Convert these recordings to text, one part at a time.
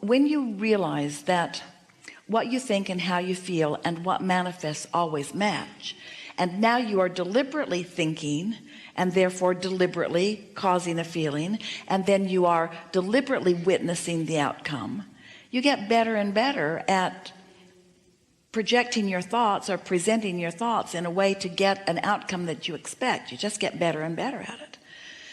When you realize that what you think and how you feel and what manifests always match, and now you are deliberately thinking and therefore deliberately causing a feeling, and then you are deliberately witnessing the outcome, you get better and better at projecting your thoughts or presenting your thoughts in a way to get an outcome that you expect. You just get better and better at it.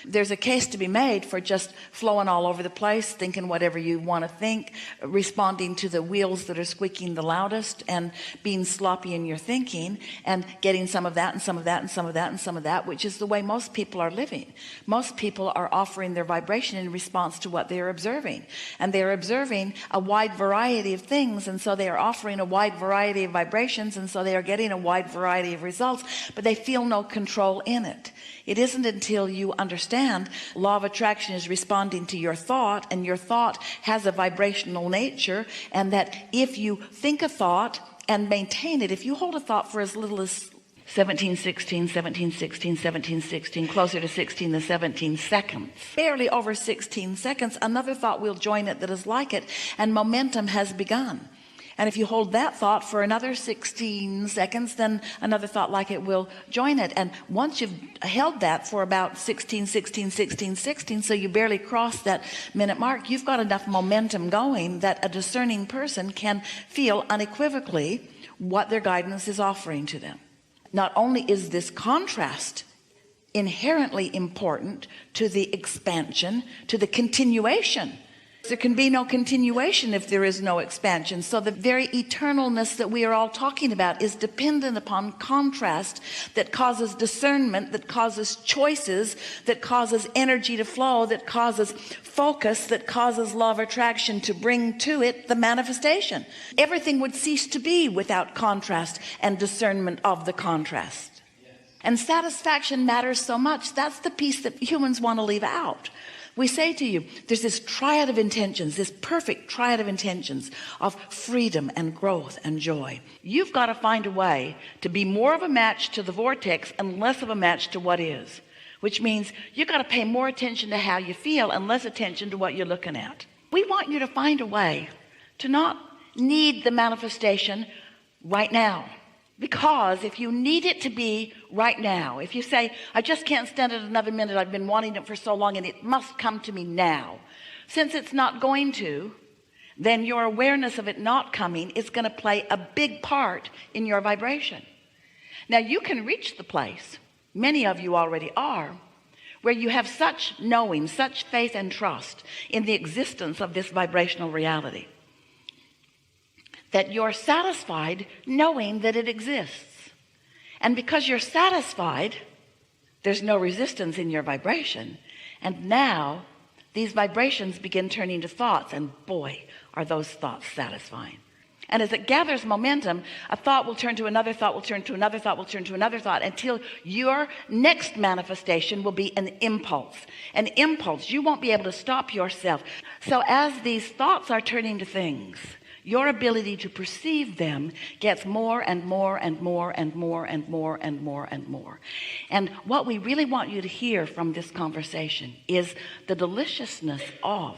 There's a case to be made for just flowing all over the place, thinking whatever you want to think, responding to the wheels that are squeaking the loudest, and being sloppy in your thinking, and getting some of that and some of that and some of that and some of that, which is the way most people are living. Most people are offering their vibration in response to what they're observing, and they're observing a wide variety of things, and so they are offering a wide variety of vibrations, and so they are getting a wide variety of results, but they feel no control in it. It isn't until you understand law of attraction is responding to your thought, and your thought has a vibrational nature, and that if you think a thought and maintain it, if you hold a thought for as little as 17, 16, 17, 16, 17, 16, closer to 16 to 17 seconds, barely over 16 seconds, another thought will join it that is like it, and momentum has begun. And if you hold that thought for another 16 seconds, then another thought like it will join it. And once you've held that for about 16, 16, 16, 16, so you barely cross that minute mark, you've got enough momentum going that a discerning person can feel unequivocally what their guidance is offering to them. Not only is this contrast inherently important to the expansion, to the continuation. There can be no continuation if there is no expansion. So the very eternalness that we are all talking about is dependent upon contrast that causes discernment, that causes choices, that causes energy to flow, that causes focus, that causes law of attraction to bring to it the manifestation. Everything would cease to be without contrast and discernment of the contrast. And satisfaction matters so much. That's the piece that humans want to leave out. We say to you, there's this triad of intentions, this perfect triad of intentions of freedom and growth and joy. You've got to find a way to be more of a match to the vortex and less of a match to what is, which means you've got to pay more attention to how you feel and less attention to what you're looking at. We want you to find a way to not need the manifestation right now. Because if you need it to be right now, if you say, I just can't stand it another minute, I've been wanting it for so long and it must come to me now. Since it's not going to, then your awareness of it not coming is going to play a big part in your vibration. Now you can reach the place, many of you already are, where you have such knowing, such faith and trust in the existence of this vibrational reality, that you're satisfied knowing that it exists. And because you're satisfied, there's no resistance in your vibration. And now these vibrations begin turning to thoughts, and boy, are those thoughts satisfying. And as it gathers momentum, a thought will turn to another thought, will turn to another thought, will turn to another thought, until your next manifestation will be an impulse. An impulse. You won't be able to stop yourself. So as these thoughts are turning to things, your ability to perceive them gets more and more and more and more and more and more and more. And what we really want you to hear from this conversation is the deliciousness of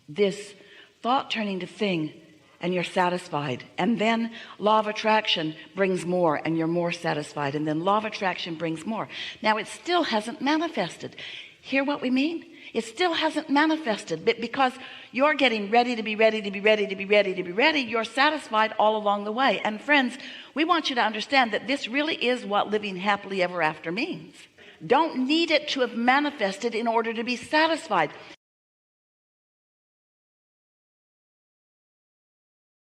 this thought turning to thing, and you're satisfied. And then law of attraction brings more, and you're more satisfied. And then law of attraction brings more. Now it still hasn't manifested. Hear what we mean? It still hasn't manifested, but because you're getting ready to be ready to be ready to be ready to be ready, you're satisfied all along the way. And friends, we want you to understand that this really is what living happily ever after means. Don't need it to have manifested in order to be satisfied.